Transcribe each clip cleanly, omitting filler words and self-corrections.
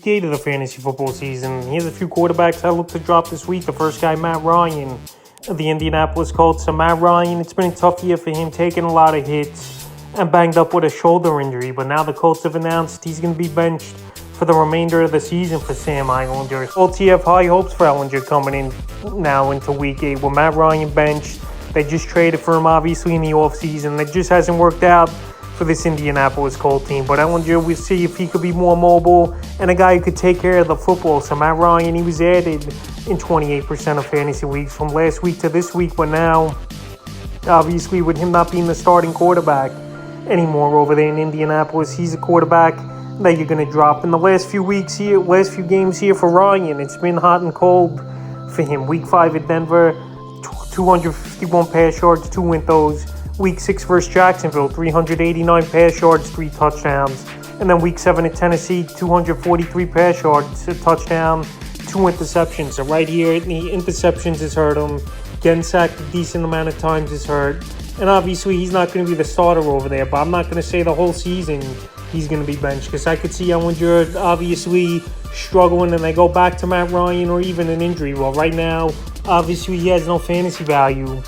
Day of the fantasy football season. Here's a few quarterbacks I look to drop this week. The first guy, Matt Ryan of the Indianapolis Colts. So Matt Ryan, it's been a tough year for him, taking a lot of hits and banged up with a shoulder injury. But now the Colts have announced he's going to be benched for the remainder of the season for Sam Ehlinger. Colts have high hopes for Ehlinger coming in now into Week 8. With Matt Ryan benched, they just traded for him obviously in the offseason. It just hasn't worked out for this Indianapolis Colts team. But Ehlinger, we'll see if he could be more mobile and a guy who could take care of the football. So Matt Ryan, he was added in 28% of fantasy leagues from last week to this week. But now, obviously, with him not being the starting quarterback anymore over there in Indianapolis, he's a quarterback that you're going to drop. In the last few games here for Ryan, it's been hot and cold for him. Week 5 at Denver, 251 pass yards, 2 win those. Week 6 versus Jacksonville, 389 pass yards, 3 touchdowns. And then Week 7 at Tennessee, 243 pass yards, a touchdown, 2 interceptions. So right here, the interceptions has hurt him. Getting sacked a decent amount of times has hurt. And obviously, he's not going to be the starter over there. But I'm not going to say the whole season he's going to be benched, because I could see Ehlinger obviously struggling and they go back to Matt Ryan or even an injury. Well, right now, obviously, he has no fantasy value,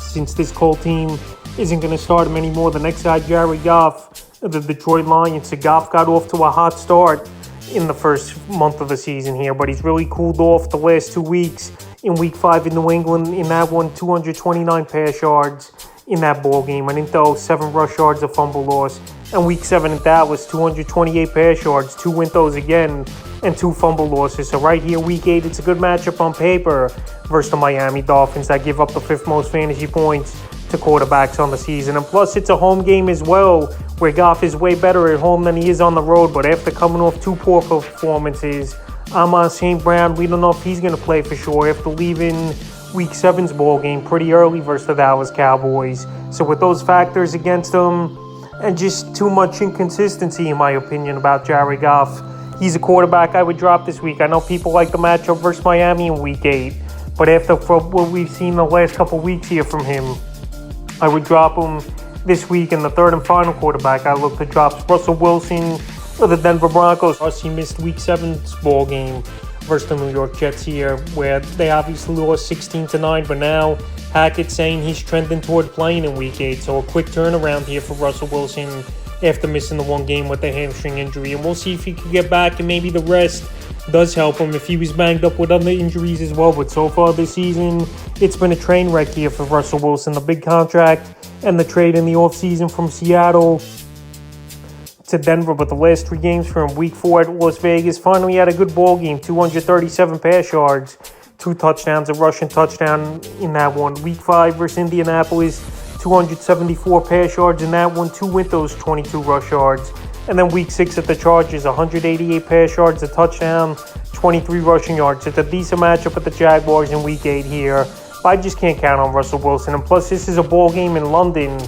since this Colt team isn't going to start him anymore. The next guy, Jared Goff of the Detroit Lions. So Goff got off to a hot start in the first month of the season here, but he's really cooled off the last 2 weeks. In Week 5 in New England, in that one, 229 pass yards in that ball game. And in those, 7 rush yards, a fumble loss. And Week 7 in Dallas, 228 pass yards, 2 win those again, and 2 fumble losses. So right here, Week 8, it's a good matchup on paper versus the Miami Dolphins that give up the 5th most fantasy points to quarterbacks on the season. And plus, it's a home game as well, where Goff is way better at home than he is on the road. But after coming off 2 poor performances, Amon St. Brown, we don't know if he's going to play for sure after leaving Week 7's ball game pretty early versus the Dallas Cowboys. So with those factors against him, and just too much inconsistency, in my opinion, about Jared Goff, he's a quarterback I would drop this week. I know people like the matchup versus Miami in Week 8, but after what we've seen the last couple weeks here from him, I would drop him this week. And the third and final quarterback I look to drop is Russell Wilson of the Denver Broncos. He missed Week 7's ball game versus the New York Jets here, where they obviously lost 16-9, but now Hackett's saying he's trending toward playing in Week 8. So a quick turnaround here for Russell Wilson after missing the one game with the hamstring injury. And we'll see if he can get back, and maybe the rest does help him if he was banged up with other injuries as well. But so far this season, it's been a train wreck here for Russell Wilson. The big contract and the trade in the offseason from Seattle to Denver, but the last 3 games for him, Week 4 at Las Vegas, finally had a good ball game, 237 pass yards, 2 touchdowns, a rushing touchdown in that one. Week 5 versus Indianapolis, 274 pass yards in that one, 2 with those 22 rush yards. And then Week 6 at the Chargers, 188 pass yards, a touchdown, 23 rushing yards. It's a decent matchup at the Jaguars in Week 8 here. But I just can't count on Russell Wilson. And plus, this is a ball game in London,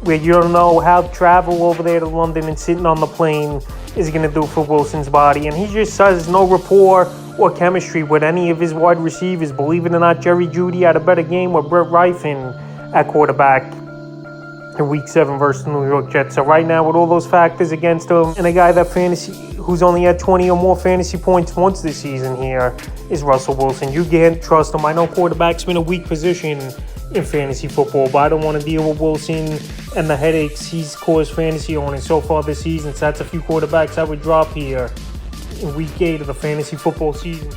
where you don't know how travel over there to London and sitting on the plane is going to do for Wilson's body. And he just has no rapport or chemistry with any of his wide receivers. Believe it or not, Jerry Jeudy had a better game with Brett Rypien at quarterback in Week 7 versus the New York Jets. So right now, with all those factors against him, and a guy who's only had 20 or more fantasy points once this season here, is Russell Wilson. You can't trust him. I know quarterback's been a weak position in fantasy football, but I don't want to deal with Wilson and the headaches he's caused fantasy owners so far this season. So that's a few quarterbacks I would drop here in Week 8 of the fantasy football season.